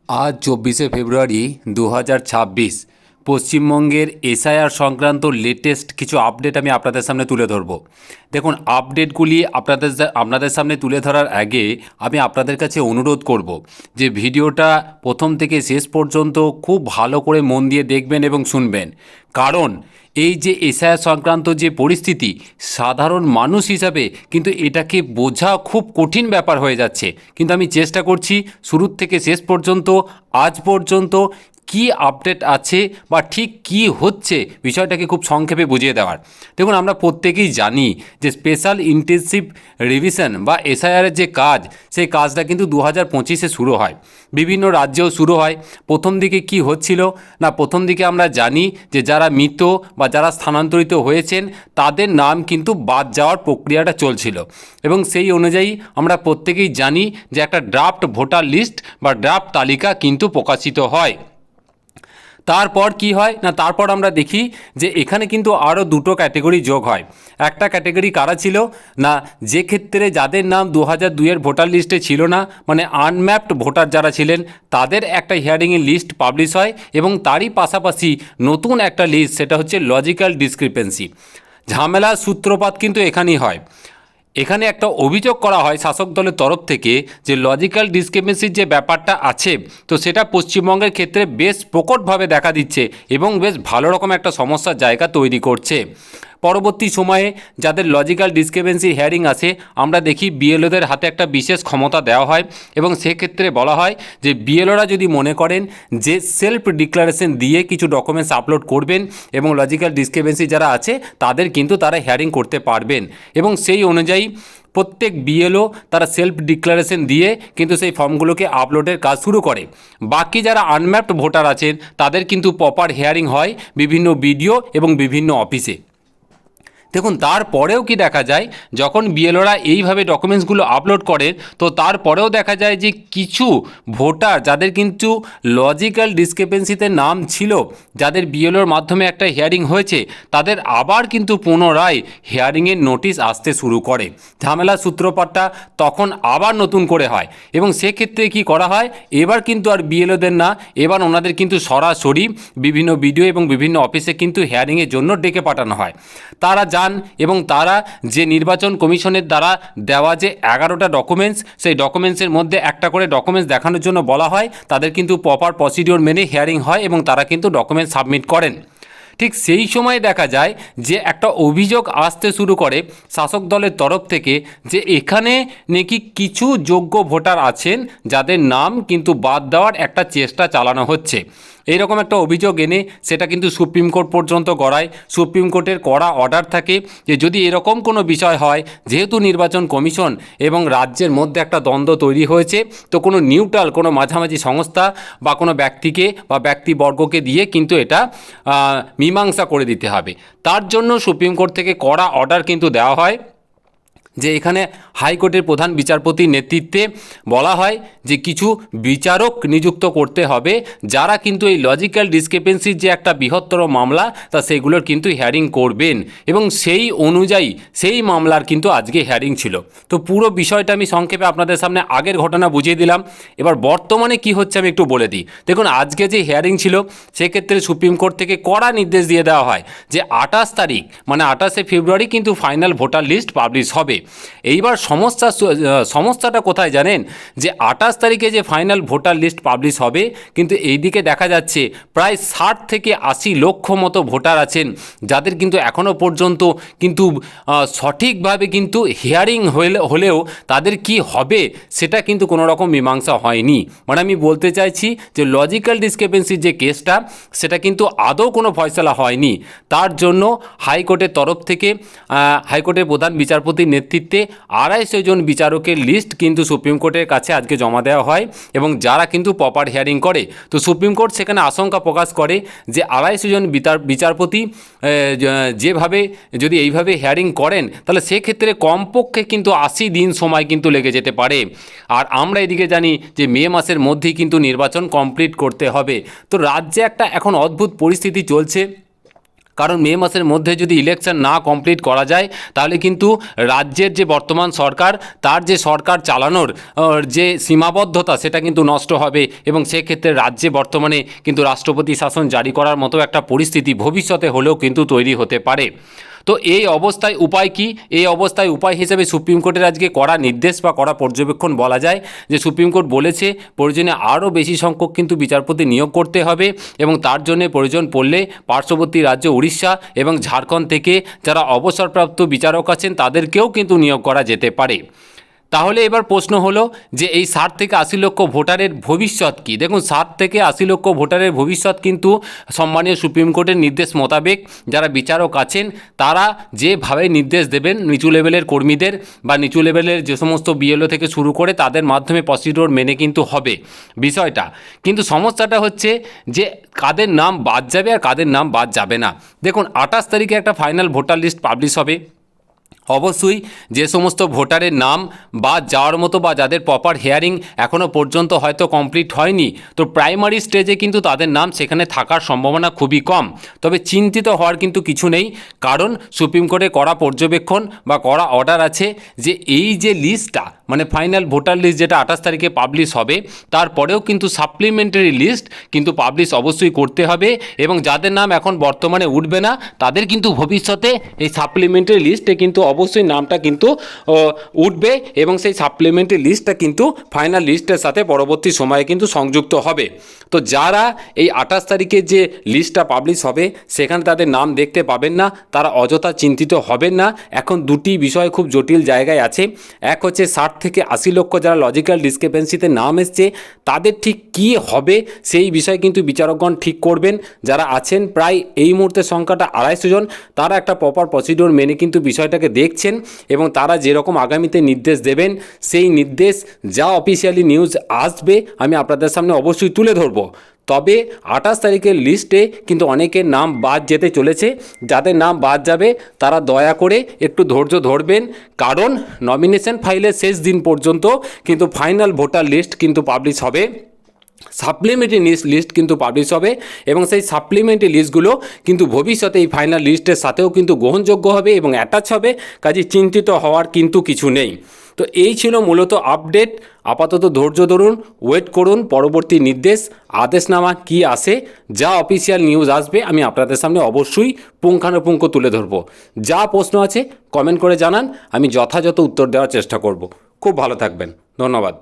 আজ 24শে ফেব্রুয়ারি 2026 পশ্চিমবঙ্গের এসআইআর সংক্রান্ত লেটেস্ট কিছু আপডেট আমি আপনাদের সামনে তুলে ধরব। দেখুন, আপডেটগুলি আপনাদের সামনে তুলে ধরার আগে আমি আপনাদের কাছে অনুরোধ করব যে ভিডিওটা প্রথম থেকে শেষ পর্যন্ত খুব ভালো করে মন দিয়ে দেখবেন এবং শুনবেন। কারণ এই যে এসআইআর সংক্রান্ত যে পরিস্থিতি, সাধারণ মানুষ হিসাবে কিন্তু এটাকে বোঝা খুব কঠিন ব্যাপার হয়ে যাচ্ছে। কিন্তু আমি চেষ্টা করছি শুরুর থেকে শেষ পর্যন্ত আজ পর্যন্ত কি আপডেট আছে বা ঠিক কি হচ্ছে বিষয়টাকে খুব সংক্ষেপে বুঝিয়ে দেওয়ার। দেখুন, আমরা প্রত্যেকেই জানি যে স্পেশাল ইন্টেনসিভ রিভিশন বা এসআইআরের যে কাজ, সেই কাজটা কিন্তু 2025-এ শুরু হয়, বিভিন্ন রাজ্যেও শুরু হয়। প্রথম দিকে কি হচ্ছিল না, প্রথম দিকে আমরা জানি যে যারা মৃত বা যারা স্থানান্তরিত হয়েছেন তাদের নাম কিন্তু বাদ যাওয়ার প্রক্রিয়াটা চলছিল, এবং সেই অনুযায়ী আমরা প্রত্যেকেই জানি যে একটা ড্রাফট ভোটার লিস্ট বা ড্রাফট তালিকা কিন্তু প্রকাশিত হয়। তারপর কি হয় না, তারপর আমরা দেখি যে এখানে কিন্তু আরও দুটো ক্যাটেগরি যোগ হয়। একটা ক্যাটেগরি কারা ছিল না, যে ক্ষেত্রে যাদের নাম 2002-এর ভোটার লিস্টে ছিল না, মানে আনম্যাপড ভোটার যারা ছিলেন, তাদের একটা হিয়ারিংয়ের লিস্ট পাবলিশ হয়, এবং তারই পাশাপাশি নতুন একটা লিস্ট, সেটা হচ্ছে লজিক্যাল ডিসক্রিপেন্সি। ঝামেলার সূত্রপাত কিন্তু এখানেই হয়। এখানে একটা অভিযোগ করা হয় শাসক দলের তরফ থেকে যে লজিক্যাল ডিসক্রিপেন্সির যে ব্যাপারটা আছে, তো সেটা পশ্চিমবঙ্গের ক্ষেত্রে বেশ প্রকটভাবে দেখা দিচ্ছে এবং বেশ ভালো রকম একটা সমস্যার জায়গা তৈরি করছে। পরবর্তী সময়ে যাদের লজিক্যাল ডিসক্রিপেন্সি হিয়ারিং আসে, আমরা দেখি বিএলওদের হাতে একটা বিশেষ ক্ষমতা দেওয়া হয়, এবং সেক্ষেত্রে বলা হয় যে বিএলওরা যদি মনে করেন যে সেলফ ডিক্লারেশন দিয়ে কিছু ডকুমেন্টস আপলোড করবেন এবং লজিক্যাল ডিসক্রিপেন্সি যারা আছে তাদের কিন্তু তারা হিয়ারিং করতে পারবেন, এবং সেই অনুযায়ী প্রত্যেক বিএলও তারা সেলফ ডিক্লারেশন দিয়ে কিন্তু সেই ফর্মগুলোকে আপলোডের কাজ শুরু করে। বাকি যারা আনম্যাপড ভোটার আছেন তাদের কিন্তু প্রপার হিয়ারিং হয় বিভিন্ন বিডিও এবং বিভিন্ন অফিসে। দেখুন, তারপরেও কি দেখা যায়, যখন বিএলওরা এইভাবে ডকুমেন্টসগুলো আপলোড করে, তো তারপরেও দেখা যায় যে কিছু ভোটার যাদের কিন্তু লজিক্যাল ডিসক্রিপেন্সিতে নাম ছিল, যাদের বিএলওর মাধ্যমে একটা হিয়ারিং হয়েছে, তাদের আবার কিন্তু পুনরায় হিয়ারিংয়ের নোটিশ আসতে শুরু করে। ঝামেলার সূত্রপাতটা তখন আবার নতুন করে হয়, এবং সেক্ষেত্রে কি করা হয়, এবার কিন্তু আর বিএলওদের না, এবার ওনাদের কিন্তু সরাসরি বিভিন্ন বিডিও এবং বিভিন্ন অফিসে কিন্তু হিয়ারিংয়ের জন্য ডেকে পাঠানো হয়। তারা যান এবং তারা যে নির্বাচন কমিশনের দ্বারা দেওয়া যে 11টা ডকুমেন্টস, সেই ডকুমেন্টসের মধ্যে একটা করে ডকুমেন্টস দেখানোর জন্য বলা হয়, তাদের কিন্তু প্রপার প্রসিডিওর মেনে হিয়ারিং হয় এবং তারা কিন্তু ডকুমেন্টস সাবমিট করেন। ঠিক সেই সময় দেখা যায় যে একটা অভিযোগ আসতে শুরু করে শাসক দলের তরফ থেকে যে এখানে নাকি কিছু যোগ্য ভোটার আছেন যাদের নাম কিন্তু বাদ দেওয়ার একটা চেষ্টা চালানো হচ্ছে। এইরকম একটা অভিযোগ এনে সেটা কিন্তু সুপ্রিম কোর্ট পর্যন্ত গড়ায়। সুপ্রিম কোর্টের কড়া অর্ডার থাকে যে যদি এরকম কোনো বিষয় হয়, যেহেতু নির্বাচন কমিশন এবং রাজ্যের মধ্যে একটা দ্বন্দ্ব তৈরি হয়েছে, তো কোনো নিউট্রাল কোনো মাঝামাঝি সংস্থা বা কোনো ব্যক্তিকে বা ব্যক্তিবর্গকে দিয়ে কিন্তু এটা মীমাংসা করে দিতে হবে। তার জন্য সুপ্রিম কোর্ট থেকে কড়া অর্ডার কিন্তু দেওয়া হয় যে এখানে হাইকোর্টের প্রধান বিচারপতির নেতৃত্বে বলা হয় যে কিছু বিচারক নিযুক্ত করতে হবে যারা কিন্তু এই লজিক্যাল ডিসক্রিপেন্সির যে একটা বৃহত্তর মামলা, তা সেগুলোর কিন্তু হিয়ারিং করবেন, এবং সেই অনুযায়ী সেই মামলার কিন্তু আজকে হিয়ারিং ছিল। তো পুরো বিষয়টা আমি সংক্ষেপে আপনাদের সামনে আগের ঘটনা বুঝিয়ে দিলাম। এবার বর্তমানে কি হচ্ছে আমি একটু বলে দিই। দেখুন, আজকে যে হিয়ারিং ছিল সেক্ষেত্রে সুপ্রিম কোর্ট থেকে কড়া নির্দেশ দিয়ে দেওয়া হয় যে 28 তারিখ মানে 28শে ফেব্রুয়ারি কিন্তু ফাইনাল ভোটার লিস্ট পাবলিশ হবে। এইবার সমস্যাটা কোথায় জানেন, যে 28 তারিখে যে ফাইনাল ভোটার লিস্ট পাবলিশ হবে, কিন্তু এইদিকে দেখা যাচ্ছে প্রায় 60 থেকে 80 লক্ষ মতো ভোটার আছেন যাদের কিন্তু এখনও পর্যন্ত কিন্তু সঠিকভাবে কিন্তু হিয়ারিং হলেও তাদের কি হবে সেটা কিন্তু কোনো রকম মীমাংসা হয়নি। মানে আমি বলতে চাইছি যে লজিক্যাল ডিসক্রিপেন্সির যে কেসটা, সেটা কিন্তু আদৌ কোনো ফয়সালা হয়নি। তার জন্য হাইকোর্টের তরফ থেকে হাইকোর্টের প্রধান বিচারপতির নেতৃত্বে 250 জন বিচারকের লিস্ট কিন্তু সুপ্রিম কোর্টের কাছে আজকে জমা দেওয়া হয়, এবং যারা কিন্তু প্রপার হিয়ারিং করে। তো সুপ্রিম কোর্ট সেখানে আশঙ্কা প্রকাশ করে যে 250 জন বিচারপতি যেভাবে যদি এইভাবে হিয়ারিং করেন, তাহলে সেক্ষেত্রে কমপক্ষে কিন্তু 80 দিন সময় কিন্তু লেগে যেতে পারে। আর আমরা এদিকে জানি যে মে মাসের মধ্যেই কিন্তু নির্বাচন কমপ্লিট করতে হবে। তো রাজ্যে একটা এখন অদ্ভুত পরিস্থিতি চলছে। কারণ মে মাসের মধ্যে যদি ইলেকশন না কমপ্লিট করা যায় তাহলে কিন্তু রাজ্যের যে বর্তমান সরকার তার যে সরকার চালানোর যে সীমাবদ্ধতা সেটা কিন্তু নষ্ট হবে এবং সেক্ষেত্রে রাজ্যে বর্তমানে কিন্তু রাষ্ট্রপতি শাসন জারি করার মতো একটা পরিস্থিতি ভবিষ্যতে হলেও কিন্তু তৈরি হতে পারে। তো এই অবস্থায় উপায় কি? এই অবস্থায় উপায় হিসেবে সুপ্রিম কোর্টের আজকে কড়া নির্দেশ বা কড়া পর্যবেক্ষণ বলা যায় যে সুপ্রিম কোর্ট বলেছে প্রয়োজনে আরও বেশি সংখ্যক কিন্তু বিচারপতি নিয়োগ করতে হবে এবং তার জন্য প্রয়োজন পড়লে পার্শ্ববর্তী রাজ্য উড়িষ্যা এবং ঝাড়খণ্ড থেকে যারা অবসরপ্রাপ্ত বিচারক আছেন তাদেরকেও কিন্তু নিয়োগ করা যেতে পারে। তাহলে এবার প্রশ্ন হলো যে এই 60 থেকে 80 লক্ষ ভোটারের ভবিষ্যৎ কি? দেখুন 60 থেকে 80 লক্ষ ভোটারের ভবিষ্যৎ কিন্তু সম্মানীয় সুপ্রিম কোর্টের নির্দেশ মোতাবেক যারা বিচারক আছেন তারা যেভাবে নির্দেশ দেবেন নিচু লেভেলের কর্মীদের বা নিচু লেভেলের যে সমস্ত বিএলও থেকে শুরু করে তাদের মাধ্যমে প্রসিডিওর মেনে কিন্তু হবে বিষয়টা। কিন্তু সমস্যাটা হচ্ছে যে কাদের নাম বাদ যাবে আর কাদের নাম বাদ যাবে না। দেখুন 28 তারিখে একটা ফাইনাল ভোটার লিস্ট পাবলিশ হবে। অবশ্যই যে সমস্ত ভোটারের নাম বাদ যাওয়ার মতো বা যাদের প্রপার হিয়ারিং এখনও পর্যন্ত হয়তো কমপ্লিট হয়নি, তো প্রাইমারি স্টেজে কিন্তু তাদের নাম সেখানে থাকার সম্ভাবনা খুবই কম। তবে চিন্তিত হওয়ার কিন্তু কিছু নেই, কারণ সুপ্রিম কোর্টে কড়া পর্যবেক্ষণ বা কড়া অর্ডার আছে যে এই যে লিস্টটা মানে ফাইনাল ভোটার লিস্ট যেটা 28 তারিখে পাবলিশ হবে তারপরেও কিন্তু সাপ্লিমেন্টারি লিস্ট কিন্তু পাবলিশ অবশ্যই করতে হবে এবং যাদের নাম এখন বর্তমানে উঠবে না তাদের কিন্তু ভবিষ্যতে এই সাপ্লিমেন্টারি লিস্টে কিন্তু অবশ্যই নামটা কিন্তু উঠবে এবং সেই সাপ্লিমেন্টারি লিস্টটা কিন্তু ফাইনাল লিস্টের সাথে পরবর্তী সময়ে কিন্তু সংযুক্ত হবে। তো যারা এই 28 তারিখে যে লিস্টটা পাবলিশ হবে সেখানে তাদের নাম দেখতে পাবেন না তারা অযথা চিন্তিত হবেন না। এখন দুটি বিষয় খুব জটিল জায়গায় আছে। এক হচ্ছে 60 থেকে 80 লক্ষ যারা লজিক্যাল ডিসক্রিপেন্সিতে নাম এসছে তাদের ঠিক কী হবে সেই বিষয় কিন্তু বিচারকগণ ঠিক করবেন। যারা আছেন প্রায় এই মুহূর্তে সংখ্যাটা 250 জন, তারা একটা প্রপার প্রসিডিওর মেনে কিন্তু বিষয়টাকে দেখছেন এবং তারা যেরকম আগামীতে নির্দেশ দেবেন সেই নির্দেশ যা অফিসিয়ালি নিউজ আসবে আমি আপনাদের সামনে অবশ্যই তুলে ধরবো। তবে 28 তারিখের লিস্টে কিন্তু অনেকের নাম বাদ যেতে চলেছে। যাদের নাম বাদ যাবে তারা দয়া করে একটু ধৈর্য ধরবেন, কারণ নমিনেশন ফাইলের শেষ দিন পর্যন্ত কিন্তু ফাইনাল ভোটার লিস্ট কিন্তু পাবলিশ হবে, সাপ্লিমেন্টারি লিস্ট কিন্তু পাবলিশ হবে এবং সেই সাপ্লিমেন্টারি লিস্টগুলো কিন্তু ভবিষ্যতে এই ফাইনাল লিস্টের সাথেও কিন্তু গ্রহণযোগ্য হবে এবং অ্যাটাচ হবে। কাজে চিন্তিত হওয়ার কিন্তু কিছু নেই। তো এই ছিল মূলত আপডেট। আপাতত ধৈর্য ধরুন, ওয়েট করুন পরবর্তী নির্দেশ আদেশনামা কি আসে। যা অফিসিয়াল নিউজ আসবে আমি আপনাদের সামনে অবশ্যই পুঙ্খানুপুঙ্খ তুলে ধরবো। যা প্রশ্ন আছে কমেন্ট করে জানান, আমি যথাযথ উত্তর দেওয়ার চেষ্টা করব। খুব ভালো থাকবেন, ধন্যবাদ।